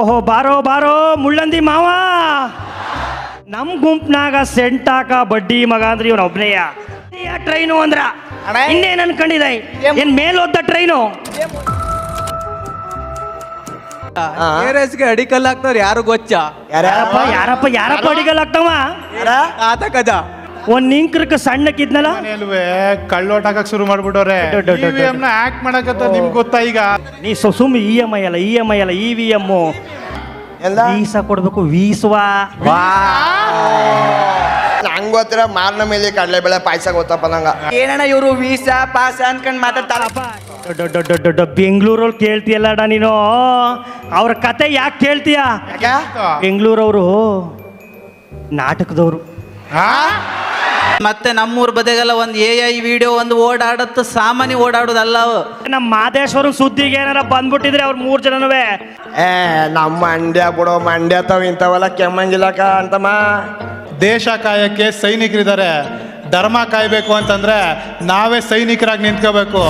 ಓಹೋ ಬಾರೋ ಬಾರೋ ಮುಳ್ಳಂದಿ ಮಾವ, ನಮ್ ಗುಂಪ್ನಾಗ ಸೆಂಟಾಕ ಬಡ್ಡಿ ಮಗ ಅಂದ್ರೆ ಇವನ್ ಒಬ್ನೇಯ ಟ್ರೈನು ಅಂದ್ರ ಇನ್ನೇನ್ ಅನ್ಕೊಂಡಿದ, ಏನ್ ಮೇಲೋದ್ದ ಟ್ರೈನು? ಗೆ ಅಡಿಕಲ್ ಹಾಕ್ತಾರ ಯಾರು ಗೊಚ್ಚ? ಯಾರಪ್ಪ ಯಾರಪ್ಪ ಯಾರಪ್ಪ ಅಡಿಗಲ್ ಆಗ್ತಾವ? ಆತ ಕಜ ಒಂದ್ ನಿಂಕ್ರಕ್ ಸಣ್ಣಕ್ಕಿದ್ನಲ್ಲ ಕಳ್ಳೋಟ ಹಾಕಕ್ ಶುರು ಮಾಡ್ಬಿಟ್ಟವ್ರೆ. ಆಕ್ಟ್ ಮಾಡಕತ್ತ ನಿಮ್ಗೆ ಗೊತ್ತಾ ಈಗ? ನೀ ಸುಮ್ EMI ಅಲ್ಲ EMI ಅಲ್ಲ EVM ವೀಸಾ ಕೊಡ್ಬೇಕು ವೀಸ್ವಾ. ನಂಗೆ ಗೊತ್ತಿರ ಮಾರ್ನ ಮೇಲೆ ಕಡಲೆ ಬೆಳೆ ಪಾಯಸ ಗೊತ್ತಪ್ಪ ನಂಗ. ಏನಣ್ಣ ಇವರು ವೀಸಾ ಪಾಸ ಅನ್ಕೊಂಡ್ ಮಾತಾಡ್ತಾರಪ್ಪ. ಬೆಂಗಳೂರಲ್ಲಿ ಕೇಳ್ತೀಯಲ್ಲಡ ನೀನು, ಅವ್ರ ಕತೆ ಯಾಕೆ ಕೇಳ್ತೀಯ? ಬೆಂಗಳೂರವರು ನಾಟಕದವರು. ಮತ್ತೆ ನಮ್ಮೂರ್ ಬದಿಗೆಲ್ಲ ಒಂದು AI ವಿಡಿಯೋ ಒಂದು ಓಡಾಡತ್ತು, ಸಾಮಾನ್ಯ ಓಡಾಡೋದಲ್ಲ. ನಮ್ಮ ಮಾದೇಶ್ವರನ್ ಸುದ್ದಿಗೆ ಏನಾರ ಬಂದ್ಬಿಟ್ಟಿದ್ರೆ ಅವ್ರ 3 ಜನನುವೆ ನಮ್ಮ ಮಂಡ್ಯ ಬಿಡೋ, ಮಂಡ್ಯ ತಾವ್ ಇಂಥವೆಲ್ಲ ಕೆಮ್ಮಂಗಿಲ್ಲಕ ಅಂತಮ್ಮ. ದೇಶ ಕಾಯಕ್ಕೆ ಸೈನಿಕರಿದ್ದಾರೆ, ಧರ್ಮ ಕಾಯ್ಬೇಕು ಅಂತಂದ್ರೆ ನಾವೇ ಸೈನಿಕರಾಗಿ ನಿಂತ್ಕೋಬೇಕು.